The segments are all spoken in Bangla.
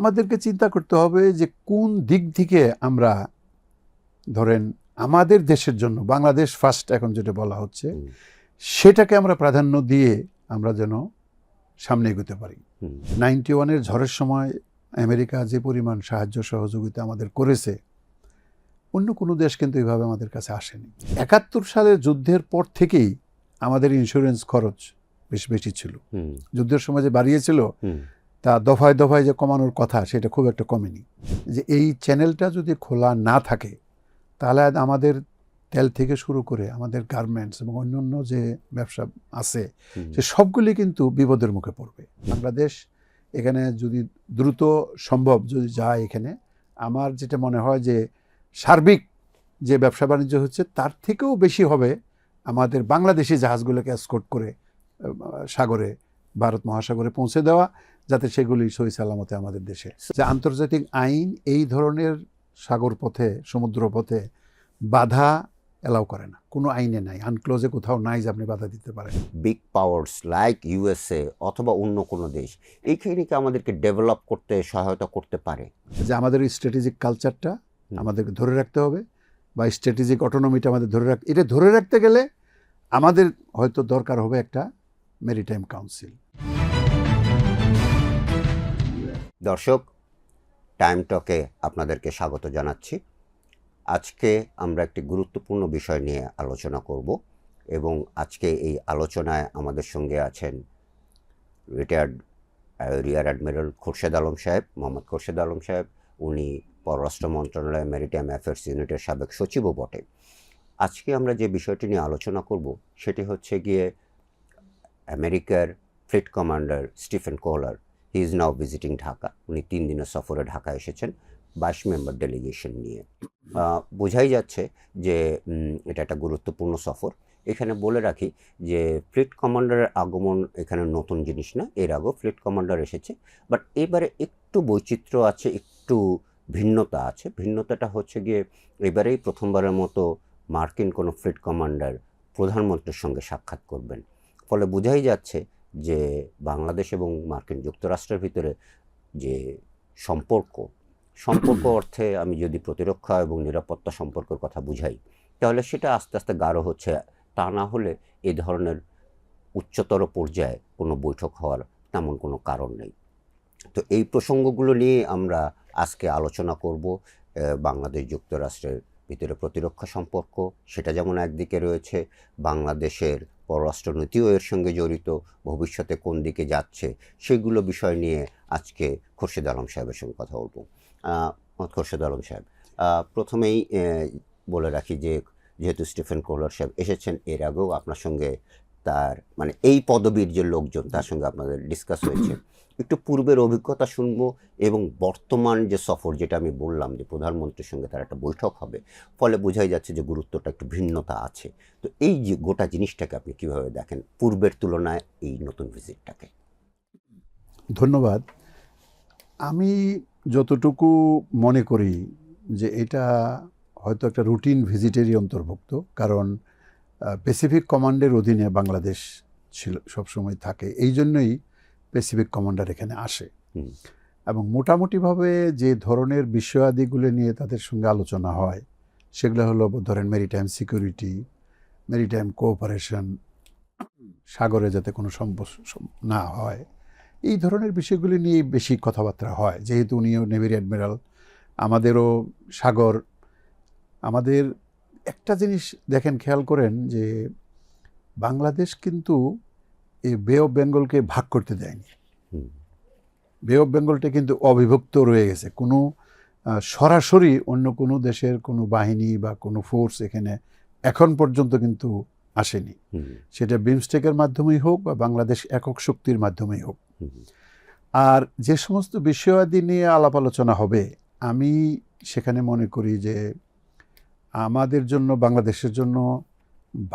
আমাদেরকে চিন্তা করতে হবে যে কোন দিক থেকে আমরা ধরেন আমাদের দেশের জন্য বাংলাদেশ ফার্স্ট এখন যেটা বলা হচ্ছে সেটাকে আমরা প্রাধান্য দিয়ে আমরা যেন সামনে এগোতে পারি। 91-এর ঝড়ের সময় আমেরিকা যে পরিমাণ সাহায্য সহযোগিতা আমাদের করেছে, অন্য কোনো দেশ কিন্তু এইভাবে আমাদের কাছে আসেনি। 71 সালের যুদ্ধের পর থেকেই আমাদের ইন্স্যুরেন্স খরচ বেশি বেশি ছিল। যুদ্ধের সময় যে বাড়িয়েছিল তা দফায় দফায় যে কমানোর কথা সেটা খুব একটা কমেনি। যে এই চ্যানেলটা যদি খোলা না থাকে তাহলে আমাদের তেল থেকে শুরু করে আমাদের গার্মেন্টস এবং অন্যান্য যে ব্যবসা আছে সে সবগুলি কিন্তু বিপদের মুখে পড়বে। বাংলাদেশ এখানে যদি দ্রুত সম্ভব যদি যায়, এখানে আমার যেটা মনে হয় যে সার্বিক যে ব্যবসা বাণিজ্য হচ্ছে তার থেকেও বেশি হবে আমাদের বাংলাদেশি জাহাজগুলোকে এসকর্ট করে সাগরে, ভারত মহাসাগরে পৌঁছে দেওয়া, যাতে সেগুলি সহি সালামতে আমাদের দেশে। যে আন্তর্জাতিক আইন এই ধরনের সাগর পথে, সমুদ্র পথে বাধা এলাও করে না, কোনো আইনে নাই, আনক্লোজে কোথাও নাই যে আপনি বাধা দিতে পারেন। বিগ পাওয়ার্স লাইক ইউএসএ অথবা অন্য কোনো দেশ এইখানে কি আমাদেরকে ডেভেলপ করতে সহায়তা করতে পারে? যে আমাদের স্ট্র্যাটেজিক কালচারটা আমাদেরকে ধরে রাখতে হবে, বা স্ট্র্যাটেজিক অটোনমিটা আমাদের এটা ধরে রাখতে গেলে আমাদের হয়তো দরকার হবে একটা মেরিটাইম কাউন্সিল। দর্শক, টাইম টকে আপনাদেরকে স্বাগত জানাচ্ছি। আজকে আমরা একটি গুরুত্বপূর্ণ বিষয় নিয়ে আলোচনা করব এবং আজকে এই আলোচনায় আমাদের সঙ্গে আছেন retired rear admiral Khorshed Alam সাহেব, মোহাম্মদ খোরশেদ আলম সাহেব। উনি পররাষ্ট্র মন্ত্রণালয় মেরিটাইম অ্যাফেয়ার্স ইউনিটের সাবেক সচিবও বটে। আজকে আমরা যে বিষয়টি নিয়ে আলোচনা করব সেটি হচ্ছে গিয়ে আমেরিকার fleet commander Stephen Koehler. He is now visiting Dhaka. উনি 3 দিনের সফরে ঢাকা এসেছেন 22 মেম্বার ডেলিগেশন নিয়ে। বোঝাই যাচ্ছে যে এটা একটা গুরুত্বপূর্ণ সফর। এখানে বলে রাখি যে ফ্লিট কমান্ডারের আগমন এখানে নতুন জিনিস না, এর আগেও ফ্লিট কমান্ডার এসেছে, বাট এবারে একটু বৈচিত্র্য আছে, একটু ভিন্নতা আছে। ভিন্নতাটা হচ্ছে গিয়ে এবারেই প্রথমবারের মতো মার্কিন কোনো ফ্লিট কমান্ডার প্রধানমন্ত্রীর সঙ্গে সাক্ষাৎ করবেন। ফলে বোঝাই যাচ্ছে যে বাংলাদেশ এবং মার্কিন যুক্তরাষ্ট্রের ভিতরে যে সম্পর্ক অর্থে আমি যদি প্রতিরক্ষা এবং নিরাপত্তা সম্পর্কের কথা বুঝাই, তাহলে সেটা আস্তে আস্তে গাঢ় হচ্ছে। তা না হলে এই ধরনের উচ্চতর পর্যায়ে কোনো বৈঠক হওয়ার তেমন কোনো কারণ নেই। তো এই প্রসঙ্গগুলো নিয়ে আমরা আজকে আলোচনা করব। বাংলাদেশ যুক্তরাষ্ট্রের ভিতরে প্রতিরক্ষা সম্পর্ক, সেটা যেমন একদিকে রয়েছে, বাংলাদেশের পররাষ্ট্রনীতিও এর সঙ্গে জড়িত, ভবিষ্যতে কোন দিকে যাচ্ছে সেগুলো বিষয় নিয়ে আজকে খোরশেদ আলম সাহেবের সঙ্গে কথা বলব। খোরশেদ আলম সাহেব, প্রথমেই বলে রাখি যে যেহেতু স্টিফেন কোহলার সাহেব এসেছেন, এর আগেও আপনার সঙ্গে তার মানে এই পদবীর যে লোকজন তার সঙ্গে আপনাদের ডিসকাস হয়েছে। একটু পূর্বের অভিজ্ঞতা শুনবো এবং বর্তমান যে সফর, যেটা আমি বললাম যে প্রধানমন্ত্রীর সঙ্গে তার একটা বৈঠক হবে, ফলে বোঝাই যাচ্ছে যে গুরুত্বটা একটু ভিন্নতা আছে। তো এই যে গোটা জিনিসটাকে আপনি কিভাবে দেখেন পূর্বের তুলনায় এই নতুন ভিজিটটাকে? ধন্যবাদ। আমি যতটুকু মনে করি যে এটা হয়তো একটা রুটিন ভিজিটেরই অন্তর্ভুক্ত, কারণ প্যাসিফিক কমান্ডের অধীনে বাংলাদেশ ছিল, সবসময় থাকে, এই জন্যই প্যাসিফিক কমান্ডার এখানে আসে। এবং মোটামুটিভাবে যে ধরনের বিষয়াদিগুলো নিয়ে তাদের সঙ্গে আলোচনা হয় সেগুলো হলো ধরেন মেরিটাইম সিকিউরিটি, মেরিটাইম কোঅপারেশন, সাগরে যাতে কোনো সমস্যা না হয়, এই ধরনের বিষয়গুলি নিয়ে বেশি কথাবার্তা হয়। যেহেতু উনিও নেভির অ্যাডমিরাল, আমাদেরও সাগর। আমাদের একটা জিনিস দেখেন, খেয়াল করেন যে বাংলাদেশ কিন্তু এই বে অফ বেঙ্গলকে ভাগ করতে দেয়নি। বে অফ বেঙ্গলটা কিন্তু অবিভক্ত রয়ে গেছে। কোনো সরাসরি অন্য কোনো দেশের কোনো বাহিনী বা কোনো ফোর্স এখানে এখন পর্যন্ত কিন্তু আসেনি, সেটা বিমস্টেকের মাধ্যমেই হোক বা বাংলাদেশ একক শক্তির মাধ্যমেই হোক। আর যে সমস্ত বিষয়াদি নিয়ে আলাপ আলোচনা হবে, আমি সেখানে মনে করি যে আমাদের জন্য, বাংলাদেশের জন্য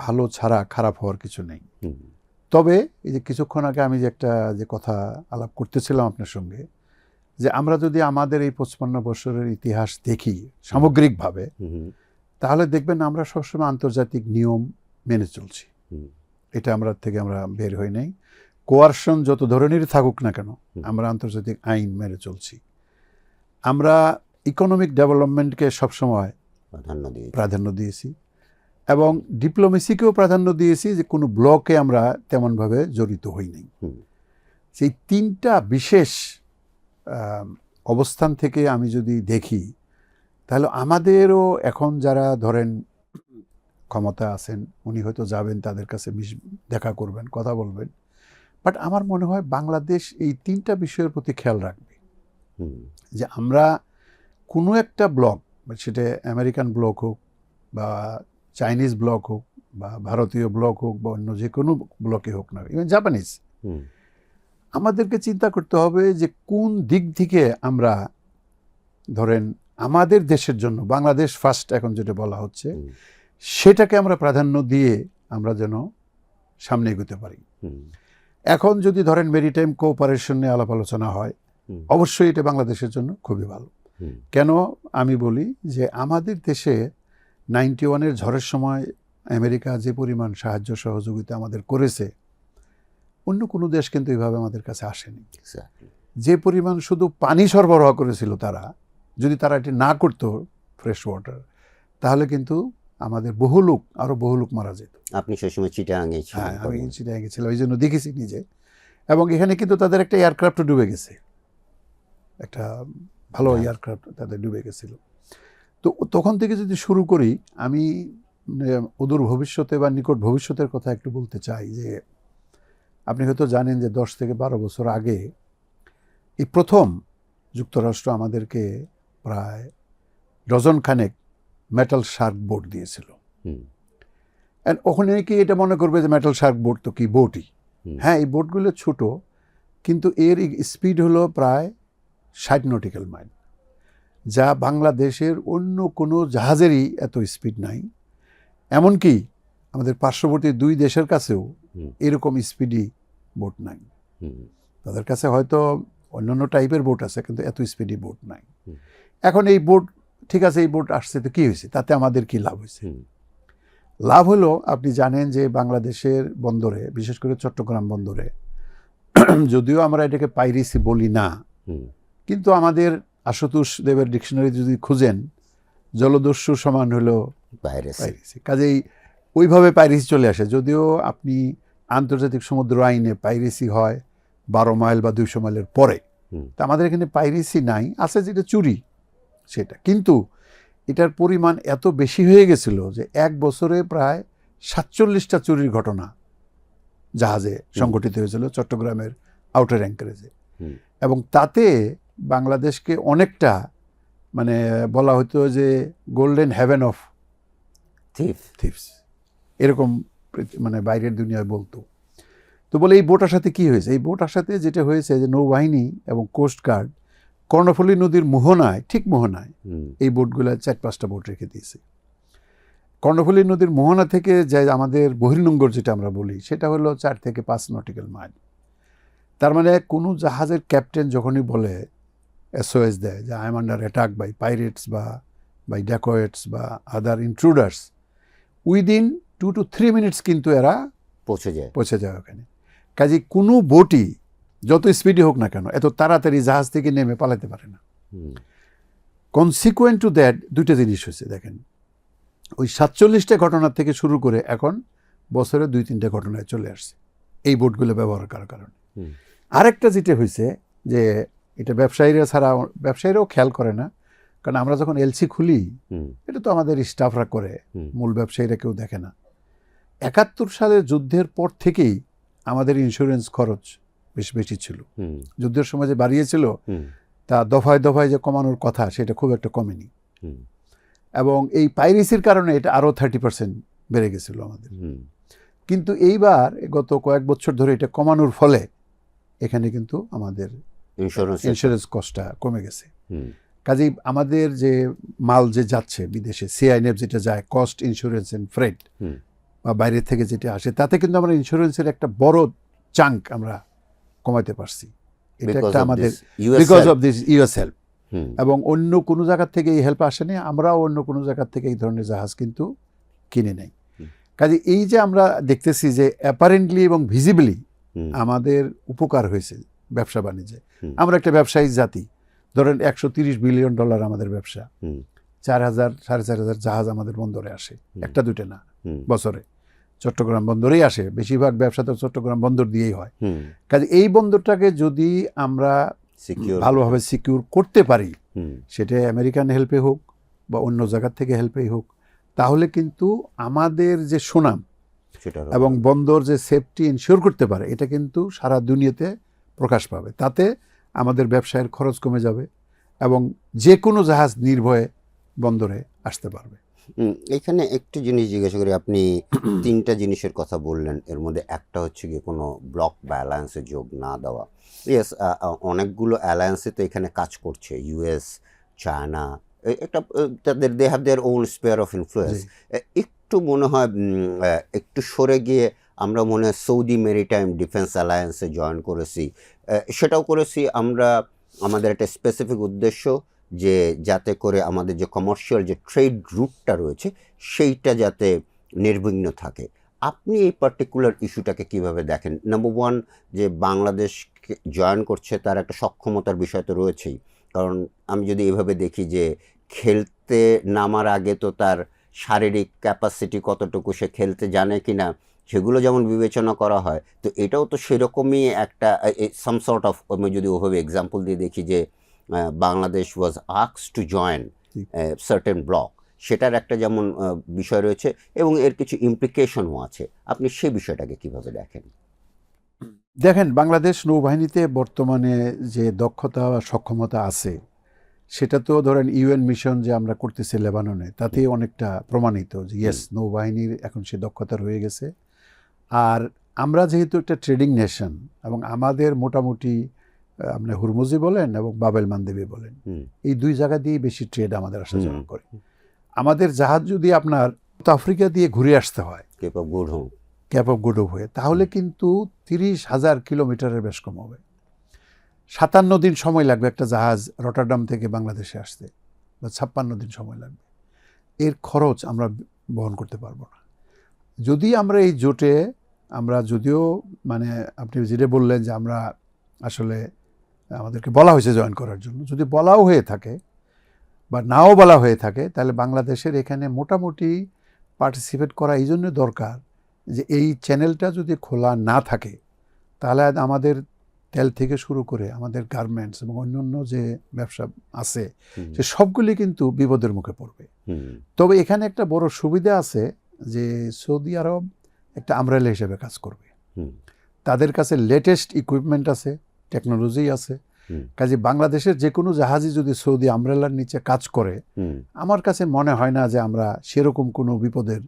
ভালো ছাড়া খারাপ হওয়ার কিছু নেই। তবে এই যে কিছুক্ষণ আগে আমি যে একটা যে কথা আলাপ করতেছিলাম আপনার সঙ্গে, যে আমরা যদি আমাদের এই 55 বছরের ইতিহাস দেখি সামগ্রিকভাবে, তাহলে দেখবেন আমরা সবসময় আন্তর্জাতিক নিয়ম মেনে চলছি। এটা আমরা বের হই নাই। কোয়ারশন যত ধরনেরই থাকুক না কেন, আমরা আন্তর্জাতিক আইন মেনে চলছি। আমরা ইকোনমিক ডেভেলপমেন্টকে সবসময় প্রাধান্য দিয়েছি এবং ডিপ্লোমেসিকেও প্রাধান্য দিয়েছি, যে কোনো ব্লকে আমরা তেমনভাবে জড়িত হইনি। সেই তিনটা বিশেষ অবস্থান থেকে আমি যদি দেখি, তাহলে আমাদেরও এখন যারা ধরেন ক্ষমতা আছেন, উনি হয়তো যাবেন, তাদের কাছে দেখা করবেন, কথা বলবেন, বাট আমার মনে হয় বাংলাদেশ এই তিনটা বিষয়ের প্রতি খেয়াল রাখবে, যে আমরা কোনো একটা ব্লক, সেটা আমেরিকান ব্লক হোক বা চাইনিজ ব্লক হোক বা ভারতীয় ব্লক হোক বা অন্য যে কোনো ব্লকে হোক না, ইভেন জাপানিজ, আমাদেরকে চিন্তা করতে হবে যে কোন দিক থেকে আমরা ধরেন আমাদের দেশের জন্য, বাংলাদেশ ফার্স্ট এখন যেটা বলা হচ্ছে, সেটাকে আমরা প্রাধান্য দিয়ে আমরা যেন সামনে এগোতে পারি। এখন যদি ধরেন মেরিটাইম কোঅপারেশন নিয়ে আলাপ আলোচনা হয়, অবশ্যই এটা বাংলাদেশের জন্য খুবই ভালো। কেন আমি বলি যে আমাদের দেশে 91-এর ঝড়ের সময় আমেরিকা যে পরিমাণ সাহায্য সহযোগিতা আমাদের করেছে, অন্য কোনো দেশ কিন্তু এইভাবে আমাদের কাছে আসেনি। যে পরিমাণ শুধু পানি সরবরাহ করেছিল তারা, যদি তারা এটি না করতো ফ্রেশ ওয়াটার, তাহলে কিন্তু আমাদের আরো বহু লোক মারা যেত। আপনি সেই সময় চিটাগাঙে ছিলেন? হ্যাঁ, আমি চিটাগাঙে ছিলাম, এই জন্য দেখেছি নিজে। এবং এখানে কিন্তু তাদের একটা এয়ারক্রাফট ডুবে গেছে, একটা ভালো এয়ারক্রাফট তাদের ডুবে গেছিল। তো তখন থেকে যদি শুরু করি, আমি অদূর ভবিষ্যতে বা নিকট ভবিষ্যতের কথা একটু বলতে চাই। যে আপনি হয়তো জানেন যে 10 থেকে 12 বছর আগে এই প্রথম যুক্তরাষ্ট্র আমাদেরকে প্রায় ডজন খানেক মেটাল শার্ক বোট দিয়েছিল। ওখানে কি এটা মনে করবে যে মেটাল শার্ক বোট তো কি বোটই? হ্যাঁ, এই বোটগুলো ছোট, কিন্তু এর স্পিড হলো প্রায় 60 নটিক্যাল মাইল, যা বাংলাদেশের অন্য কোনো জাহাজেরই এত স্পিড নাই। এমনকি আমাদের পার্শ্ববর্তী 2 দেশের কাছেও এরকম স্পিডি বোট নাই। তাদের কাছে হয়তো অন্যান্য টাইপের বোট আছে, কিন্তু এত স্পিডি বোট নাই। এখন এই বোট, ঠিক আছে, এই বোট আসছে, তো কি হয়েছে? তাতে আমাদের কি লাভ হয়েছে? লাভ হলো, আপনি জানেন যে বাংলাদেশের বন্দরে, বিশেষ করে চট্টগ্রাম বন্দরে, যদিও আমরা এটাকে পাইরেসি বলি না, কিন্তু আমাদের আশুতোষ দেবের ডিকশনারি যদি খুঁজেন, জলদস্যু সমান হলো পাইরেসি। কাজেই ওইভাবে পাইরেসি চলে আসে। যদিও আপনি আন্তর্জাতিক সমুদ্র আইনে পাইরেসি হয় 12 মাইল বা 200 মাইলের পরে, তা আমাদের এখানে পাইরেসি নাই, আছে যেটা চুরি সেটা। কিন্তু এটার পরিমাণ এত বেশি হয়ে গেছিল যে এক বছরে প্রায় 47টা চুরির ঘটনা জাহাজে সংঘটিত হয়েছিল চট্টগ্রামের আউটার অ্যাঙ্কারেজে। এবং তাতে বাংলাদেশকে অনেকটা মানে বলা হতো যে গোল্ডেন হ্যাভেন অফ থিফস, এরকম মানে বাইরের দুনিয়ায় বলতো। তো বলে এই বোটার সাথে কি হয়েছে? এই বোটার সাথে যেটা হয়েছে যে নৌবাহিনী এবং কোস্টগার্ড কর্ণফুলী নদীর মোহনায়, ঠিক মোহনায় এই বোটগুলো 4-5টা বোট রেখে দিয়েছে। কর্ণফুলী নদীর মোহনা থেকে যে আমাদের বহির্নোঙ্গর যেটা আমরা বলি, সেটা হলো 4 থেকে 5 নটিক্যাল মাইল। তার মানে কোনো জাহাজের ক্যাপ্টেন যখনই বলে, SOS দেয় যে I am under attack by pirates বা বাই ড্যাকয়েটস বা other intruders, within 2 to 3 minutes কিন্তু এরা পৌঁছে যায় ওখানে। কাজে কোনো বোটই যত স্পিডে হোক না কেন, এত তাড়াতাড়ি জাহাজ থেকে নেমে পালাতে পারে না। কনসিকুয়েন্ট টু দ্যাট 2টা জিনিস হয়েছে। দেখেন, ওই 47টা ঘটনা থেকে শুরু করে এখন বছরে 2-3টা ঘটনায় চলে আসছে এই বোটগুলো ব্যবহার করার কারণে। আরেকটা যেটা হয়েছে যে এটা ব্যবসায়ীরাও খেয়াল করে না, কারণ আমরা যখন এলসি খুলি, এটা তো আমাদের স্টাফরা করে, মূল ব্যবসায়ীরা কেউ দেখে না। 71 সালের যুদ্ধের পর থেকেই আমাদের ইন্স্যুরেন্স খরচ বেশি ছিল। যুদ্ধের সময় যে বাড়িয়েছিল, তা দফায় দফায় যে কমানোর কথা, সেটা খুব একটা কমেনি। এবং এই পাইরেসির কারণে এটা আরও 30% বেড়ে গেছিল আমাদের। কিন্তু এইবার গত কয়েক বছর ধরে এটা কমানোর ফলে এখানে কিন্তু আমাদের ইন্স্যুরেন্স কস্টটা কমে গেছে। কাজেই আমাদের যে মাল যে যাচ্ছে বিদেশে, সিআইএনএফ যেটা যায়, কস্ট ইন্স্যুরেন্স এন্ড ফ্রেট, বা বাইরের থেকে যেটা আসে, তাতে কিন্তু আমরা ইন্স্যুরেন্সের একটা বড় চাঙ্ক আমরা কমাতে পারছি। এটা একটা আমাদের because of this US help. এবং অন্য কোনো জায়গার থেকে এই হেল্প আসেনি, আমরাও অন্য কোনো জায়গার থেকে এই ধরনের জাহাজ কিন্তু কিনে নেই। কাজে এই যে আমরা দেখতেছি যে অ্যাপারেন্টলি এবং ভিজিবলি আমাদের উপকার হয়েছে ব্যবসা বাণিজ্যে। আমরা একটা ব্যবসায়ী জাতি, ধরেন $130 বিলিয়ন আমাদের ব্যবসা, হুম 4,000 4,500 জাহাজ আমাদের বন্দরে আসে, একটা দুটো না, হুম বছরে চট্টগ্রাম বন্দরেই আসে। বেশিরভাগ ব্যবসা তো চট্টগ্রাম বন্দর দিয়েই হয়। হুম কাজে এই বন্দরটাকে যদি আমরা সিকিউর ভালোভাবে সিকিউর করতে পারি, হুম সেটা আমেরিকান হেল্পে হোক বা অন্য জায়গার থেকে হেল্পেই হোক, তাহলে কিন্তু আমাদের যে সুনাম সেটা এবং বন্দর যে সেফটি ইনশিওর করতে পারে, এটা কিন্তু সারা দুনিয়াতে প্রকাশ পাবে। তাতে আমাদের ব্যবসায়ের খরচ কমে যাবে এবং যে কোনো জাহাজ নির্ভয়ে বন্দরে আসতে পারবে। এখানে একটি জিনিস জিজ্ঞাসা করি, আপনি তিনটা জিনিসের কথা বললেন, এর মধ্যে একটা হচ্ছে গিয়ে কোনো ব্লক বা অ্যালায়েন্সে যোগ না দেওয়া। ইয়েস, অনেকগুলো অ্যালায়েন্সে তো এখানে কাজ করছে, ইউএস, চায়না, একটা তাদের they have their own sphere of influence. একটু মনে হয় একটু সরে গিয়ে আমরা মনে হয় সৌদি মেরিটাইম ডিফেন্স অ্যালায়েন্সে জয়েন করেছি। সেটাও করেছি আমরা আমাদের একটা স্পেসিফিক উদ্দেশ্য, যে যাতে করে আমাদের যে কমার্শিয়াল যে ট্রেড রুটটা রয়েছে সেইটা যাতে নির্বিঘ্ন থাকে। আপনি এই পার্টিকুলার ইস্যুটাকে কিভাবে দেখেন? নাম্বার ওয়ান, যে বাংলাদেশ জয়েন করছে তার একটা সক্ষমতার বিষয় তো রয়েছেই, কারণ আমি যদি এভাবে দেখি যে খেলতে নামার আগে তো তার শারীরিক ক্যাপাসিটি কতটুকু, সে খেলতে জানে কিনা, সেগুলো যেমন বিবেচনা করা হয়, তো এটাও তো সেরকমই একটা সাম সর্ট অফ, আমি যদি ওভাবে এক্সাম্পল দিয়ে দেখি যে Bangladesh was asked to join certain block, সেটার একটা যেমন বিষয় রয়েছে এবং এর কিছু ইমপ্লিকেশনও আছে। আপনি সেই বিষয়টাকে কিভাবে দেখেন? দেখেন, বাংলাদেশ নৌবাহিনীতে বর্তমানে যে দক্ষতা বা সক্ষমতা আছে, সেটা তো ধরেন ইউএন মিশন যে আমরা করতেছি লেবাননে, তাতে অনেকটা প্রমাণিত যে ইয়েস, নৌবাহিনীর এখন সে দক্ষতা রয়ে গেছে। আর আমরা যেহেতু একটা ট্রেডিং নেশন এবং আমাদের মোটামুটি আপনি হুরমুজি বলেন এবং বাবেল মান্দেবি বলেন, এই দুই জায়গা দিয়ে বেশি ট্রেড আমাদের আসা যাওয়া করে। আমাদের জাহাজ যদি আপনার সাউথ আফ্রিকা দিয়ে ঘুরে আসতে হয় Cape of Good Hope, Cape of Good Hope হয়ে, তাহলে কিন্তু 30,000 কিলোমিটারের বেশ কম হবে। 57 দিন সময় লাগবে একটা জাহাজ রটারডাম থেকে বাংলাদেশে আসতে, বা 56 দিন সময় লাগবে। এর খরচ আমরা বহন করতে পারবো না। যদি আমরা এই জোটে, আমরা যদিও মানে আপনি যেটা বললেন যে আমরা আসলে আমাদেরকে বলা হয়েছে জয়েন করার জন্য, যদি বলাও হয়ে থাকে বা নাও বলা হয়ে থাকে, তাহলে বাংলাদেশের এখানে মোটামুটি পার্টিসিপেট করা এই জন্য দরকার যে এই চ্যানেলটা যদি খোলা না থাকে, তাহলে আমাদের তেল থেকে শুরু করে আমাদের গার্মেন্টস এবং অন্যান্য যে ব্যবসা আছে, সে সবগুলি কিন্তু বিপদের মুখে পড়বে। তবে এখানে একটা বড় সুবিধা আছে যে সৌদি আরব একটা আমব্রেলা হিসেবে কাজ করবে। তাদের কাছে লেটেস্ট ইকুইপমেন্ট আছে, টেকনোলজি আছে। কাজে বাংলাদেশের যে কোনো জাহাজই যদি সৌদি আমব্রেলার নিচে কাজ করে, আমার কাছে মনে হয় না যে আমরা সেরকম কোনো বিপদের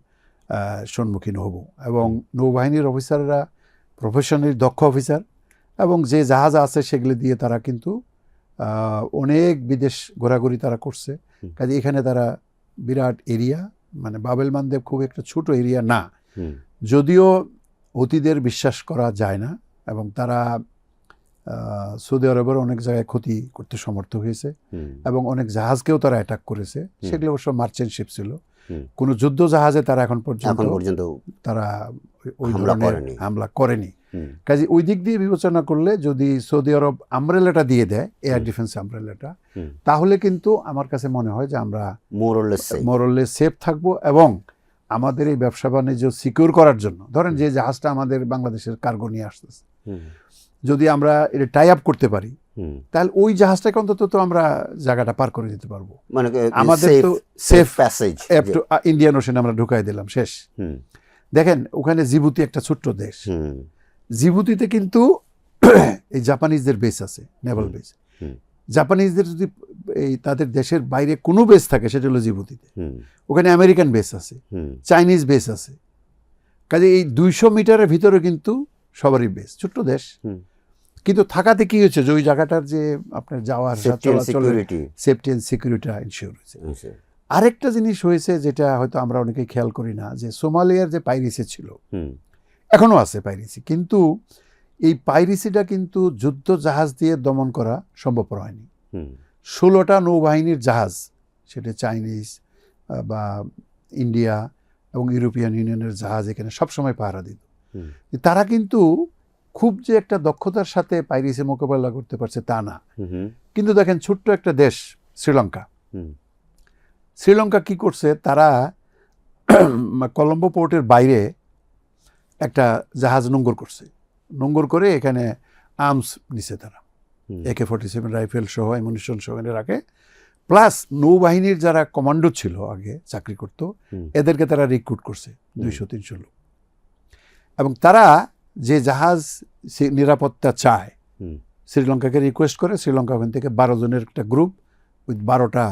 সম্মুখীন হব। এবং নৌবাহিনীর অফিসাররা প্রফেশনাল দক্ষ অফিসার, এবং যে জাহাজ আছে সেগুলি দিয়ে তারা কিন্তু অনেক বিদেশ ঘোরাঘুরি তারা করছে। কাজে এখানে তারা বিরাট এরিয়া, মানে বাবেল মান্দেব খুব একটা ছোট এরিয়া না, যদিও অতীদের বিশ্বাস করা যায় না, এবং তারা সৌদি আরবের অনেক জায়গায় ক্ষতি করতে সমর্থ হয়েছে এবং অনেক জাহাজকেও তারা অ্যাটাক করেছে। সেগুলো অবশ্য মার্চেন্ট শিপ ছিল, কোনো যুদ্ধ জাহাজে তারা এখন পর্যন্ত তারা ওই ধরনের হামলা করেনি। কাজে ওই দিক দিয়ে বিবেচনা করলে যদি সৌদি আরব আমব্রেলাটা দিয়ে দেয়, এয়ার ডিফেন্স আমব্রেলাটা, তাহলে কিন্তু আমার কাছে মনে হয় যে আমরা মোরলেস সেফ থাকবো। এবং আমাদের এই ব্যবসা বাণিজ্য সিকিউর করার জন্য, ধরেন যে জাহাজটা আমাদের বাংলাদেশের কার্গো নিয়ে আসতেছে, যদি আমরা এটা টাই আপ করতে পারি, তাহলে ওই জাহাজটাকে অন্তত তো আমরা জায়গাটা পার করে দিতে পারবো। মানে আমাদের তো সেফ প্যাসেজ ইন্ডিয়ান ওশানে আমরা ঢুকাই দিলাম, শেষ। দেখেন, ওখানে জিবুতি একটা ছোট্ট দেশ, জিবুতিতে কিন্তু এই জাপানিজদের বেস আছে, নেভাল বেস। জাপানিজদের যদি এই তাদের দেশের বাইরে কোনো বেস থাকে, সেটা হলো জিবুতিতে। ওখানে আমেরিকান বেস আছে, চাইনিজ বেস আছে। কাজে এই 200 মিটারের ভিতরে কিন্তু সবারই বেস, ছোট্ট দেশ। কিন্তু থাকাতে কি হয়েছে যে ওই জায়গাটার যে আপনার যাওয়ার সেফটি অ্যান্ড সিকিউরিটি ইনশিওর হয়েছে। আরেকটা জিনিস হয়েছে যেটা হয়তো আমরা অনেকেই খেয়াল করি না, যে সোমালিয়ার যে পাইরেসি ছিল, এখনো আছে পাইরেসি, কিন্তু এই পাইরেসিটা কিন্তু যুদ্ধ জাহাজ দিয়ে দমন করা সম্ভবপর হয়নি। 16টা নৌবাহিনীর জাহাজ, সেটা চাইনিজ বা ইন্ডিয়া এবং ইউরোপিয়ান ইউনিয়নের জাহাজ এখানে সবসময় পাহারা দিত। তারা কিন্তু খুব যে একটা দক্ষতার সাথে পাইরেসি মোকাবেলা করতে পারছে তা না, কিন্তু দেখেন ছোট্ট একটা দেশ শ্রীলঙ্কা, হুম, শ্রীলঙ্কা কি করছে, তারা কলম্বো পোর্টের বাইরে একটা জাহাজ নোঙ্গর করছে, নোঙ্গর করে এখানে আর্মস নিছে তারা, হুম, AK-47 রাইফেল সহ অ্যামুনিশন সহ এনে রাখে, প্লাস নৌবাহিনীর যারা কমান্ডো ছিল আগে চাকরি করতো হুম, এদেরকে তারা রিক্রুট করছে 200-300 লোক, এবং তারা যে জাহাজ নিরাপত্তা চায় হুম, শ্রীলঙ্কাকে রিকোয়েস্ট করে, শ্রীলঙ্কা ওখান থেকে 12 জনের একটা গ্রুপ উইথ 12টা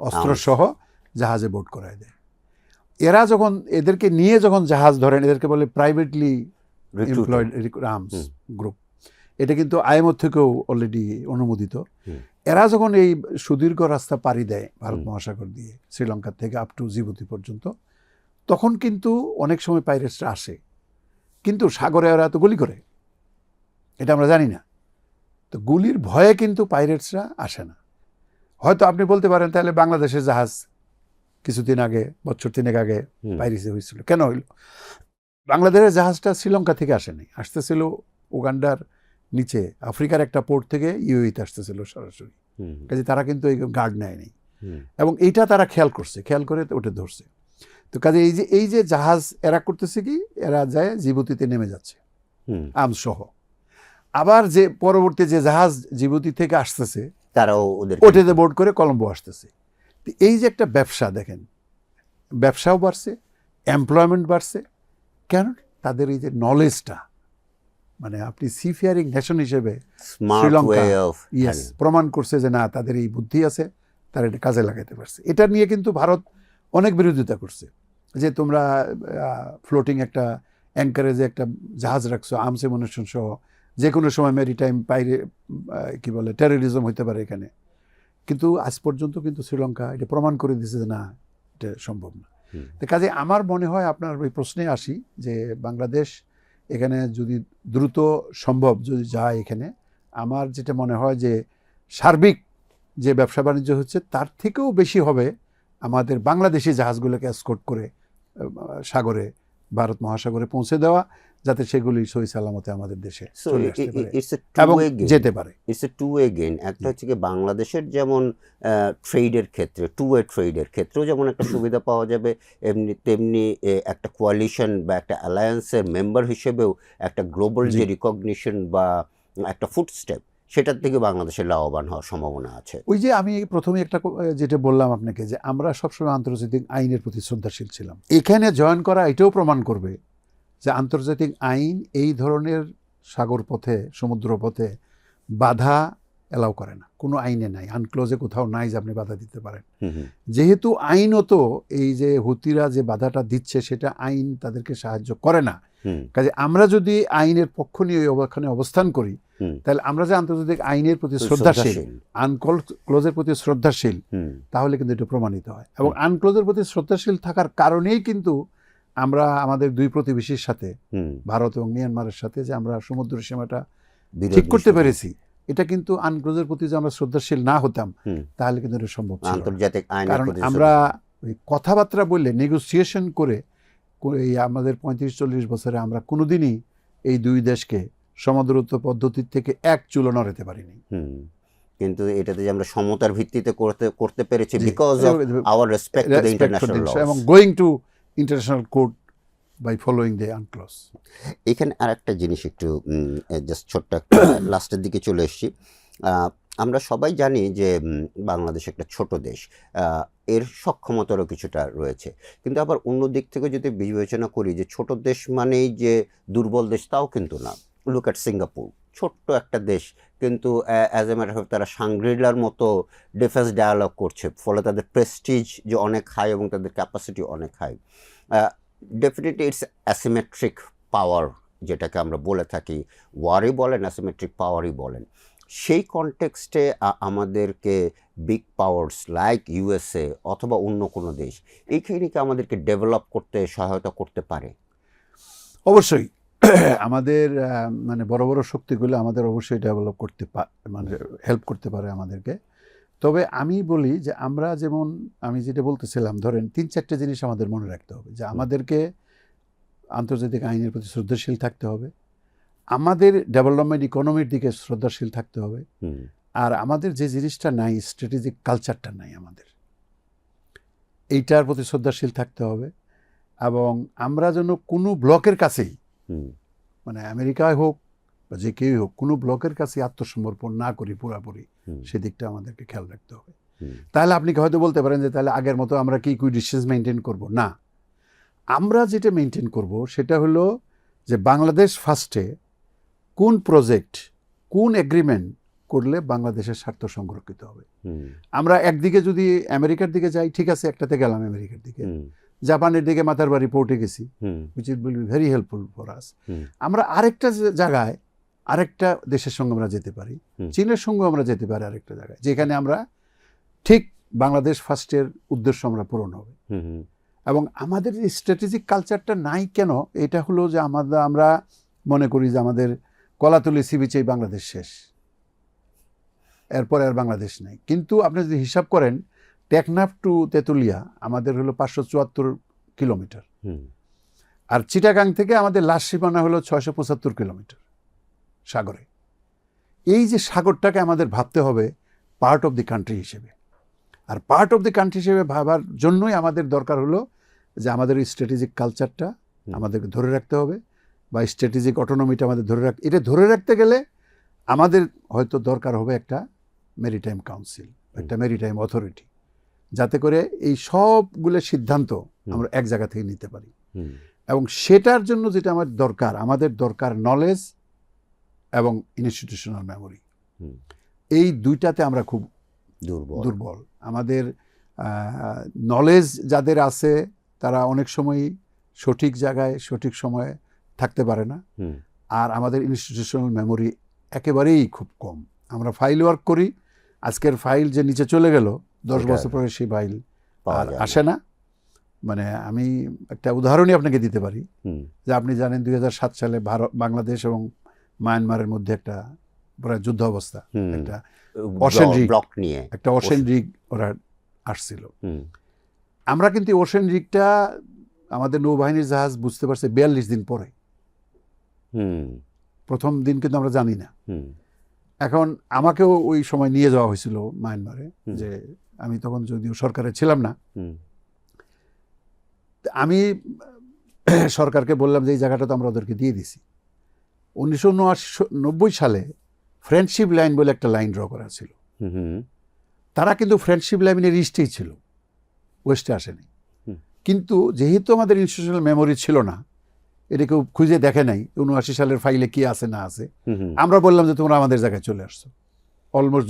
অস্ত্র সহ জাহাজে বোট করায় দেয়। এরা যখন এদেরকে নিয়ে যখন জাহাজ ধরেন, এদেরকে বলে প্রাইভেটলি এমপ্লয়েড আর্মস গ্রুপ, এটা কিন্তু আইএমও থেকেও অলরেডি অনুমোদিত। এরা যখন এই সুদীর্ঘ রাস্তা পাড়ি দেয় ভারত মহাসাগর দিয়ে শ্রীলঙ্কা থেকে আপ টু জিবুতি পর্যন্ত, তখন কিন্তু অনেক সময় পাইরেটসরা আসে, কিন্তু সাগরে ওরা তো গুলি করে, এটা আমরা জানি না। তো গুলির ভয়ে কিন্তু পাইরেটসরা আসে না। হয়তো আপনি বলতে পারেন তাহলে বাংলাদেশের জাহাজ কিছুদিন আগে, বছর 3 আগে পাইরেসি হয়েছিল, কেন হইল? বাংলাদেশের জাহাজটা শ্রীলঙ্কা থেকে আসেনি, আসতেছিল উগান্ডার নিচে আফ্রিকার একটা পোর্ট থেকে ইউএইতে আসতেছিল সরাসরি, কাজে তারা কিন্তু এই গার্ড নেয়নি, এবং এইটা তারা খেয়াল করছে, খেয়াল করে ওটা ধরছে। তো কাজে এই যে জাহাজ এরা করতেছে কি, এরা যায় জিবুতিতে নেমে যাচ্ছে আর্মস সহ, আবার যে পরবর্তী যে জাহাজ জিবুতি থেকে আসতেছে তারাও ওটাতে বোর্ড করে কলম্বো আসতেছে। তো এই যে একটা ব্যবসা, দেখেন ব্যবসাও বাড়ছে, এমপ্লয়মেন্ট বাড়ছে, কেন? তাদের এই যে নলেজটা, মানে আপনি সিফেয়ারিং নেশন হিসেবে শ্রীলঙ্কা প্রমাণ করছে যে না, তাদের এই বুদ্ধি আছে, তারা এটা কাজে লাগাইতে পারছে। এটা নিয়ে কিন্তু ভারত অনেক বিরোধিতা করছে, যে তোমরা ফ্লোটিং একটা অ্যাঙ্কারেজে একটা জাহাজ রাখছো আর্মস অ্যামুনিশন সহ, যে কোনো সময় মেরিটাইম বাইরে কি বলে টেরোরিজম হইতে পারে এখানে। কিন্তু আজ পর্যন্ত কিন্তু শ্রীলঙ্কা এটা প্রমাণ করে দিয়েছে যে না, এটা সম্ভব না। তো কাজে আমার মনে হয়, আপনার ওই প্রশ্নে আসি, যে বাংলাদেশ এখানে যদি দ্রুত সম্ভব যদি যায় এখানে, আমার যেটা মনে হয় যে সার্বিক যে ব্যবসা বাণিজ্য হচ্ছে তার থেকেও বেশি হবে আমাদের বাংলাদেশি জাহাজগুলোকে এসকর্ট করে সাগরে, ভারত মহাসাগরে পৌঁছে দেওয়া, যাতে সেগুলি সহি সালামতে আমাদের দেশে চলে আসতে পারে এবং যেতে পারে। It's a two way gain. একটা হচ্ছে কি, বাংলাদেশের যেমন ট্রেডের ক্ষেত্রে, টু ওয়ে ট্রেডের ক্ষেত্রেও যেমন একটা সুবিধা পাওয়া যাবে, তেমনি একটা কোয়ালিশন বা একটা অ্যালায়েন্সের মেম্বার হিসেবেও একটা গ্লোবাল যে রিকগনিশন বা একটা ফুটস্টেপ, সেটার থেকে বাংলাদেশের লাভবান হওয়ার সম্ভাবনা আছে। ওই যে আমি প্রথমে একটা যেটা বললাম আপনাকে, যে আমরা সবসময় আন্তর্জাতিক আইনের প্রতি শ্রদ্ধাশীল ছিলাম, এখানে জয়েন করা এটাও প্রমাণ করবে যে আন্তর্জাতিক আইন এই ধরনের সাগর পথে, সমুদ্র পথে বাধা এলাও করে না, কোনো আইনে নাই, আনক্লোজে কোথাও নাই যে আপনি বাধা দিতে পারেন। যেহেতু আইনত এই যে হুতিরা যে বাধাটা দিচ্ছে সেটা আইন তাদেরকে সাহায্য করে না, কাজে আমরা যদি আইনের পক্ষ নিয়ে ওখানে অবস্থান করি, তাহলে আমরা যে আন্তর্জাতিক আইনের প্রতি শ্রদ্ধাশীল, আনক্লোজের প্রতি শ্রদ্ধাশীল, তাহলে কিন্তু এটা প্রমাণিত হয়। এবং আনক্লোজের প্রতি শ্রদ্ধাশীল থাকার কারণেই কিন্তু আমরা আমাদের দুই প্রতিবেশীর সাথে, ভারত এবং মিয়ানমারের সাথে, যে আমরা সমুদ্র সীমাটা ঠিক করতে পেরেছি, এটা কিন্তু আনক্লোজের প্রতি যে আমরা শ্রদ্ধাশীল না হতাম তাহলে কিন্তু এটা সম্ভব ছিল না। কারণ আমরা ওই কথাবার্তা বললে, নেগোসিয়েশন করে এই আমাদের 35-40 বছরে আমরা কোনোদিনই এই দুই দেশকে সমুদ্রত্ব পদ্ধতির থেকে এক চুলো নড়াতে পারিনি। কিন্তু এটাতে যে আমরা সমতার ভিত্তিতে করতে পেরেছি because of our respect to the international law এবং going to international court by following the UNCLOS. এখানে আর একটা জিনিস একটু জাস্ট ছোট্ট একটা লাস্টের দিকে চলে এসেছি। আমরা সবাই জানি যে বাংলাদেশ একটা ছোট দেশ, এর সক্ষমতারও কিছুটা রয়েছে, কিন্তু আবার অন্য দিক থেকে যদি বিবেচনা করি যে ছোট দেশ মানেই যে দুর্বল দেশ, তাও কিন্তু না। লুক অ্যাট সিঙ্গাপুর, ছোট্ট একটা দেশ, কিন্তু অ্যাজ এ ম্যাটার অফ তারা সাংগ্রিলার মতো ডিফেন্স ডায়ালগ করছে, ফলে তাদের প্রেস্টিজ যে অনেক হাই এবং তাদের ক্যাপাসিটি অনেক হাই। ডেফিনেটলি ইটস অ্যাসিমেট্রিক পাওয়ার, যেটাকে আমরা বলে থাকি, ওয়ারই বলেন, অ্যাসিমেট্রিক পাওয়ারই বলেন। সেই কনটেক্সটে আমাদেরকে বিগ পাওয়ার্স লাইক ইউএসএ অথবা অন্য কোনো দেশ এইখানে কি আমাদেরকে ডেভেলপ করতে সহায়তা করতে পারে? অবশ্যই আমাদের মানে বড় বড় শক্তিগুলো আমাদের অবশ্যই ডেভেলপ করতে মানে হেল্প করতে পারে আমাদেরকে। তবে আমি বলি যে আমরা যেমন, আমি যেটা বলতেছিলাম, ধরেন 3-4টে জিনিস আমাদের মনে রাখতে হবে, যে আমাদেরকে আন্তর্জাতিক আইনের প্রতি শ্রদ্ধাশীল থাকতে হবে, আমাদের ডেভেলপমেন্ট ইকোনমির দিকে শ্রদ্ধাশীল থাকতে হবে, আর আমাদের যে জিনিসটা নাই, স্ট্র্যাটেজিক কালচারটা নাই আমাদের, এইটার প্রতি শ্রদ্ধাশীল থাকতে হবে। এবং আমরা যেন কোনো ব্লকের কাছেই, মানে আমেরিকায় হোক বা যে কেউই হোক, কোনো ব্লকের কাছে আত্মসমর্পণ না করি পুরাপুরি, সেদিকটা আমাদেরকে খেয়াল রাখতে হবে। তাহলে আপনি হয়তো বলতে পারেন যে তাহলে আগের মতো আমরা কি ডিস্টেন্স মেনটেন করব। না, আমরা যেটা মেনটেন করব সেটা হলো যে বাংলাদেশ ফার্স্টে, কোন প্রজেক্ট, কোন এগ্রিমেন্ট করলে বাংলাদেশের স্বার্থ সংরক্ষিত হবে। আমরা একদিকে যদি আমেরিকার দিকে যাই, ঠিক আছে, একটাতে গেলাম আমেরিকার দিকে, জাপানের দিকে মাতার বাড়ি পোর্টে গেছি, which it will be very helpful for us. আমরা আরেকটা জায়গায়, আরেকটা দেশের সঙ্গে আমরা যেতে পারি, চীনের সঙ্গে আমরা যেতে পারি আরেকটা জায়গায়, যেখানে আমরা ঠিক বাংলাদেশ ফার্স্টের উদ্দেশ্য আমরা পূরণ হবে। এবং আমাদের এই স্ট্র্যাটেজিক কালচারটা নাই কেন? এটা হলো যে আমরা মনে করি যে আমাদের কলাতলি সি বিচেই বাংলাদেশ শেষ, এরপরে আর বাংলাদেশ নেই। কিন্তু আপনি যদি হিসাব করেন, টেকনাফ টু তেঁতুলিয়া আমাদের হলো 574 কিলোমিটার, আর চিটাগাং থেকে আমাদের লাস্ট সীমানা হলো 675 কিলোমিটার সাগরে। এই যে সাগরটাকে আমাদের ভাবতে হবে পার্ট অফ দি কান্ট্রি হিসেবে, আর পার্ট অফ দি কান্ট্রি হিসেবে ভাবার জন্যই আমাদের দরকার হলো যে আমাদের স্ট্র্যাটেজিক কালচারটা আমাদেরকে ধরে রাখতে হবে, বা স্ট্র্যাটেজিক অটোনমিটা আমাদের এটা ধরে রাখতে গেলে আমাদের হয়তো দরকার হবে একটা মেরিটাইম কাউন্সিল, একটা মেরিটাইম অথরিটি, যাতে করে এই সবগুলো সিদ্ধান্ত আমরা এক জায়গা থেকে নিতে পারি। এবং সেটার জন্য যেটা আমাদের দরকার নলেজ এবং ইনস্টিটিউশনাল মেমোরি। এই দুইটাতে আমরা খুব দুর্বল। আমাদের নলেজ যাদের আছে তারা অনেক সময় সঠিক জায়গায় সঠিক সময়ে থাকতে পারে না, আর আমাদের ইনস্টিটিউশনাল মেমোরি একেবারেই খুব কম। আমরা ফাইল ওয়ার্ক করি, আজকের ফাইল যে নিচে চলে গেল 10 বছর পরে সেই ফাইল আর আসে না। মানে আমি একটা উদাহরণই আপনাকে দিতে পারি, যে আপনি জানেন 2007 সালে বাংলাদেশ এবং মায়ানমারের মধ্যে একটা প্রায় যুদ্ধ অবস্থা, একটা ওশেন রিগ ওরা আসছিল। আমরা কিন্তু ওশেন রিগটা আমাদের নৌবাহিনীর জাহাজ বুঝতে পারছে 42 দিন পরে। প্রথম দিন কিন্তু আমরা জানি না। এখন আমাকেও ওই সময় নিয়ে যাওয়া হয়েছিল মায়ানমারে, যে আমি তখন যদিও সরকারে ছিলাম না, আমি সরকারকে বললাম যে এই জায়গাটা তো আমরা ওদেরকে দিয়ে দিছি। 1990 সালে ফ্রেন্ডশিপ লাইন বলে একটা লাইন ড্র করা ছিল। তারা কিন্তু ফ্রেন্ডশিপ লাইনের ইস্টেই ছিল, ওয়েস্টে আসেনি। কিন্তু যেহেতু আমাদের ইনস্টিটিউশনাল মেমোরি ছিল না, এটা কেউ খুঁজে দেখে নাই 79 সালের ফাইলে কি আছে না আছে, আমরা বললাম যে তোমরা আমাদের জায়গায় চলে আসছো, অলমোস্ট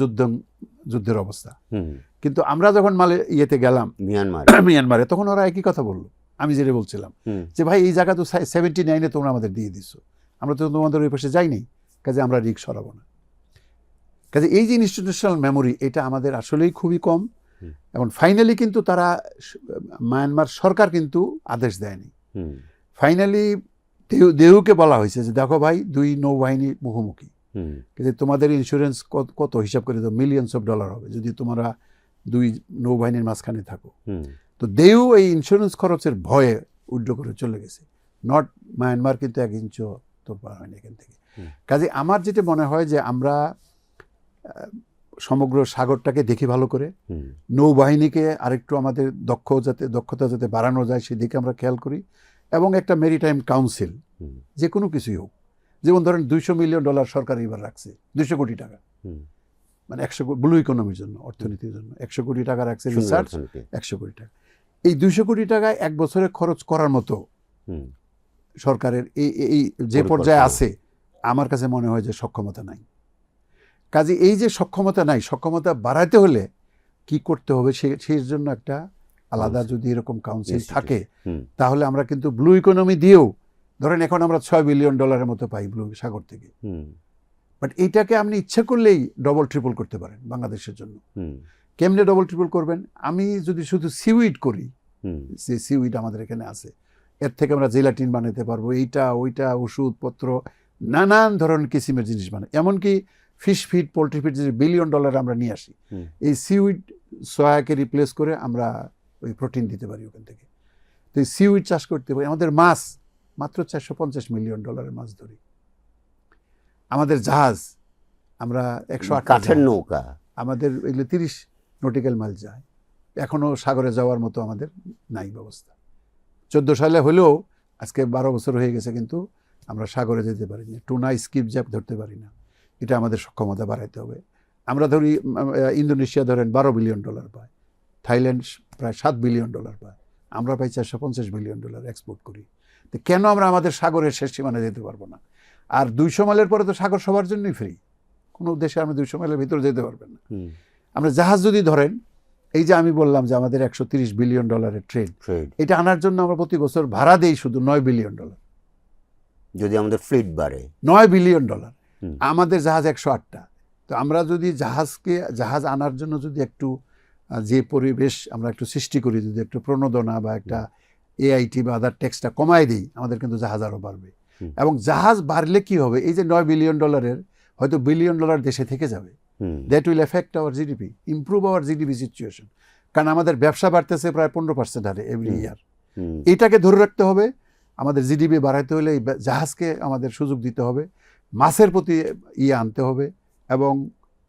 যুদ্ধের অবস্থা। কিন্তু আমরা যখন ইয়েতে গেলাম মিয়ানমারে, তখন ওরা একই কথা বললো, আমি যেটা বলছিলাম, যে ভাই এই জায়গা তো 79-এ তোমরা আমাদের দিয়ে দিচ্ছ, আমরা তো তোমাদের ওই পাশে যাইনি, কাজে আমরা রিস্ক সরাবো না। কাজে এই যে ইনস্টিটিউশনাল মেমোরি, এটা আমাদের আসলেই খুবই কম। এবং ফাইনালি কিন্তু তারা, মায়ানমার সরকার কিন্তু আদেশ দেয়নি। ফাইনালি দেহুকে বলা হয়েছে যে দেখো ভাই, 2 নৌবাহিনী মুখোমুখি, কিন্তু তোমাদের ইন্স্যুরেন্স কত হিসাব করে তো মিলিয়নস অফ ডলার হবে যদি তোমরা 2 নৌবাহিনীর মাঝখানে থাকো। তো দেহু এই ইন্স্যুরেন্স খরচের ভয়ে উইথড্র করে চলে গেছে। নট মায়ানমার কিন্তু 1 ইঞ্চও তোলপাড় হয়নি এখান থেকে। কাজে আমার যেটা মনে হয় যে আমরা সমগ্র সাগরটাকে দেখি ভালো করে, নৌবাহিনীকে আরেকটু আমাদের দক্ষতা যাতে বাড়ানো যায় সেদিকে আমরা খেয়াল করি, এবং একটা মেরিটাইম কাউন্সিল, যে কোনো কিছুই হোক, যেমন ধরেন $200 মিলিয়ন সরকার এবার রাখছে, 200 কোটি টাকা, মানে 100 ব্লু ইকোনমির জন্য, অর্থনীতির জন্য 100 কোটি টাকা রাখছে, রিসার্চ 100 কোটি টাকা। এই 200 কোটি টাকায় 1 বছরে খরচ করার মতো সরকারের এই যে পর্যায়ে আছে, আমার কাছে মনে হয় যে সক্ষমতা নাই। কাজে এই যে সক্ষমতা নাই, সক্ষমতা বাড়াইতে হলে কি করতে হবে, সেই জন্য একটা আলাদা যদি এরকম কাউন্সিল থাকে, তাহলে আমরা কিন্তু ব্লু ইকোনমি দিয়েও, ধরেন এখন আমরা $6 বিলিয়ন মতো পাই ব্লু সাগর থেকে, বাট এইটাকে আপনি ইচ্ছা করলেই ডবল ট্রিপল করতে পারেন বাংলাদেশের জন্য। কেমনে ডবল ট্রিপল করবেন? আমি যদি শুধু সিউইড করি, যে সিউইড আমাদের এখানে আছে, এর থেকে আমরা জেলাটিন বানাতে পারবো, এইটা ওইটা ওষুধপত্র নানান ধরনের কিসিমের জিনিস বানাই। এমনকি ফিশ ফিড, পোলট্রি ফিড যে $1 বিলিয়ন আমরা নিয়ে আসি, এই সিউইড সয়াকে রিপ্লেস করে আমরা ওই প্রোটিন দিতে পারি ওখান থেকে। তো এই সিউইড চাষ করতে পারি। আমাদের মাছ মাত্র $450 মিলিয়ন মাছ ধরি। আমাদের জাহাজ আমরা 108 কাঠের নৌকা, আমাদের এগুলো 30 নটিক্যাল মাইল যায়, এখনও সাগরে যাওয়ার মতো আমাদের নাই ব্যবস্থা। 14 সালে হলেও আজকে 12 বছর হয়ে গেছে, কিন্তু আমরা সাগরে যেতে পারি না, টুনা স্কিপ জ্যাপ ধরতে পারি না। এটা আমাদের সক্ষমতা বাড়াইতে হবে। আমরা ধরি ইন্দোনেশিয়া ধরেন $12 বিলিয়ন পায়, থাইল্যান্ড প্রায় $7 বিলিয়ন পায়, আমরা প্রায় $450 বিলিয়ন এক্সপোর্ট করি। তো কেন আমরা আমাদের সাগরের শেষ সীমানা যেতে পারবো না? আর 200 মাইলের পরে তো সাগর সবার জন্যই ফ্রি, কোনো দেশে আপনি 200 মাইলের ভিতরে যেতে পারবেন না। আমরা জাহাজ যদি ধরেন, এই যে আমি বললাম যে আমাদের $130 বিলিয়ন ট্রেড, এটা আনার জন্য আমরা প্রতি বছর ভাড়া দেই শুধু $9 বিলিয়ন। যদি আমাদের ফ্লিট বাড়ে $9 বিলিয়ন, আমাদের জাহাজ 108টা। তো আমরা যদি জাহাজ আনার জন্য যদি একটু যে পরিবেশ আমরা একটু সৃষ্টি করি, যদি একটু প্রণোদনা বা একটা এআইটি বা আদার ট্যাক্সটা কমায় দিই, আমাদের কিন্তু জাহাজ আরও বাড়বে। এবং জাহাজ বাড়লে কি হবে, এই যে $9 বিলিয়ন হয়তো $1 বিলিয়ন দেশে থেকে যাবে। That will affect our GDP, improve our GDP situation. কারণ আমাদের ব্যবসা বাড়তেছে প্রায় 15% হারে এভরি ইয়ার। এটাকে ধরে রাখতে হবে। আমাদের জিডিপি বাড়াইতে হলে এই জাহাজকে আমাদের সুযোগ দিতে হবে, মাছের প্রতি আনতে হবে, এবং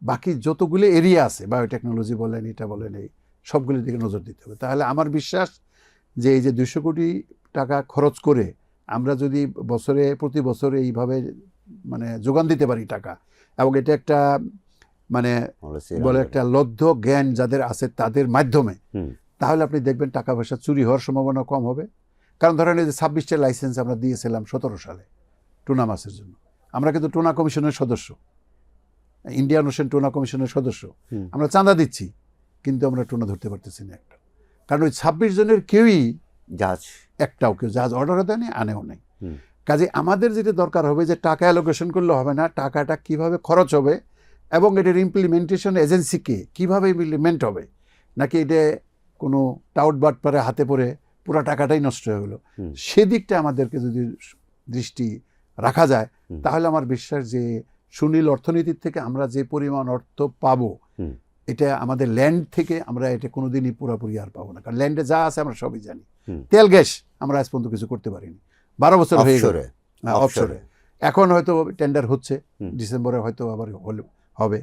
বাকি যতগুলো এরিয়া আছে, বায়োটেকনোলজি বলেন, এটা বলেন, এই সবগুলির দিকে নজর দিতে হবে। তাহলে আমার বিশ্বাস যে এই যে 200 কোটি টাকা খরচ করে আমরা যদি প্রতি বছরে এইভাবে মানে যোগান দিতে পারি টাকা, এবং এটা একটা মানে বলে একটা লব্ধ জ্ঞান যাদের আছে তাদের মাধ্যমে, তাহলে আপনি দেখবেন টাকা পয়সা চুরি হওয়ার সম্ভাবনা কম হবে। কারণ ধরেন এই যে 26টা লাইসেন্স আমরা দিয়েছিলাম 17 সালে টুনা মাছের জন্য, আমরা কিন্তু টুনা কমিশনের সদস্য, ইন্ডিয়ান ওশেন টুনা কমিশনের সদস্য, আমরা চাঁদা দিচ্ছি, কিন্তু আমরা টুনা ধরতে পারতেছি না একটা। কারণ ওই 26 জনের কেউই কেউ জাহাজ অর্ডারও দেয়নি, আনেও নেই। কাজে আমাদের যেটা দরকার হবে যে টাকা অ্যালোকেশন করলে হবে না, টাকাটা কিভাবে খরচ হবে এবং এটার ইমপ্লিমেন্টেশন এজেন্সিকে কিভাবে ইমপ্লিমেন্ট হবে, নাকি এটা কোনো টাউট বাট পারে হাতে পড়ে পুরো টাকাটাই নষ্ট হয়ে গেলো, সেদিকটা আমাদেরকে যদি দৃষ্টি রাখা যায়, তাহলে আমার বিশ্বাস যে সুনীল অর্থনীতির থেকে আমরা যে পরিমাণ অর্থ পাবো, এটা আমাদের ল্যান্ড থেকে আমরা এটা কোনোদিনই পুরোপুরি আর পাবো না। কারণ ল্যান্ডে যা আছে আমরা সবই জানি। তেল গ্যাস আমরা আজ পর্যন্ত কিছু করতে পারিনি, 12 বছর হয়ে গেল অফশোরে। এখন হয়তো টেন্ডার হচ্ছে, ডিসেম্বরে হয়তো আবার হবে।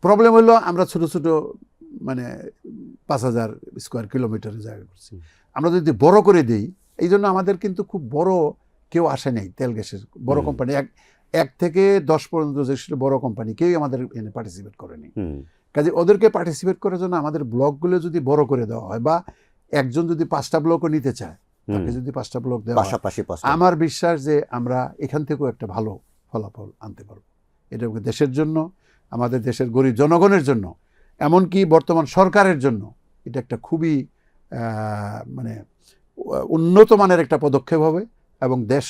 প্রবলেম হলো আমরা ছোট ছোট মানে 5000 স্কোয়ার কিলোমিটারের জায়গা করছি। আমরা যদি বড় করে দিই, এই জন্য আমাদের কিন্তু খুব বড় কেউ আসে নেই তেল গ্যাসের বড় কোম্পানি, 1 থেকে 10 পর্যন্ত যে বড় কোম্পানি কেউই আমাদের এনে পার্টিসিপেট করেনি। কাজে ওদেরকে পার্টিসিপেট করার জন্য আমাদের ব্লকগুলো যদি বড় করে দেওয়া হয়, বা একজন যদি 5টা ব্লকও নিতে চায়, তাকে যদি 5টা ব্লক দেওয়া হয়, আমার বিশ্বাস যে আমরা এখান থেকেও একটা ভালো ফলাফল আনতে পারবো। এটা দেশের জন্য, আমাদের দেশের গরিব জনগণের জন্য, এমনকি বর্তমান সরকারের জন্য এটা একটা খুবই মানে উন্নত মানের একটা পদক্ষেপ হবে, এবং দেশ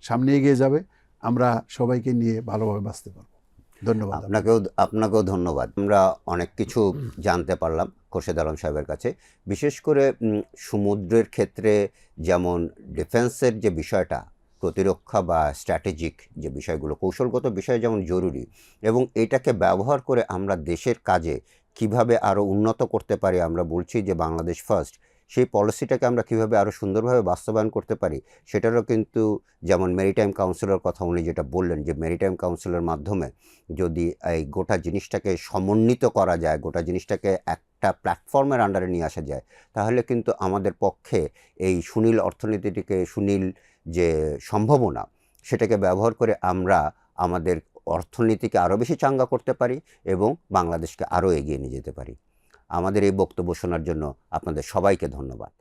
সামনে এগিয়ে যাবে। আমরা সবাইকে নিয়ে ভালোভাবে বাঁচতে পারবো। ধন্যবাদ। আপনাকেও ধন্যবাদ। আমরা অনেক কিছু জানতে পারলাম খোরশেদ আলম সাহেবের কাছে, বিশেষ করে সমুদ্রের ক্ষেত্রে যেমন ডিফেন্সের যে বিষয়টা, প্রতিরক্ষা বা স্ট্র্যাটেজিক যে বিষয়গুলো, কৌশলগত বিষয় যেমন জরুরি, এবং এটাকে ব্যবহার করে আমরা দেশের কাজে কিভাবে আরও উন্নত করতে পারি। আমরা বলছি যে বাংলাদেশ ফার্স্ট, সেই পলিসিটাকে আমরা কীভাবে আরও সুন্দরভাবে বাস্তবায়ন করতে পারি, সেটারও কিন্তু যেমন মেরিটাইম কাউন্সিলের কথা উনি যেটা বললেন, যে মেরিটাইম কাউন্সিলের মাধ্যমে যদি এই গোটা জিনিসটাকে সমন্বিত করা যায়, গোটা জিনিসটাকে একটা প্ল্যাটফর্মের আন্ডারে নিয়ে আসা যায়, তাহলে কিন্তু আমাদের পক্ষে এই সুনীল অর্থনীতিটিকে, সুনীল যে সম্ভাবনা, সেটাকে ব্যবহার করে আমরা আমাদের অর্থনীতিকে আরও বেশি চাঙ্গা করতে পারি এবং বাংলাদেশকে আরও এগিয়ে নিয়ে যেতে পারি। আমাদের এই বক্তব্য শোনার জন্য আপনাদের সবাইকে ধন্যবাদ।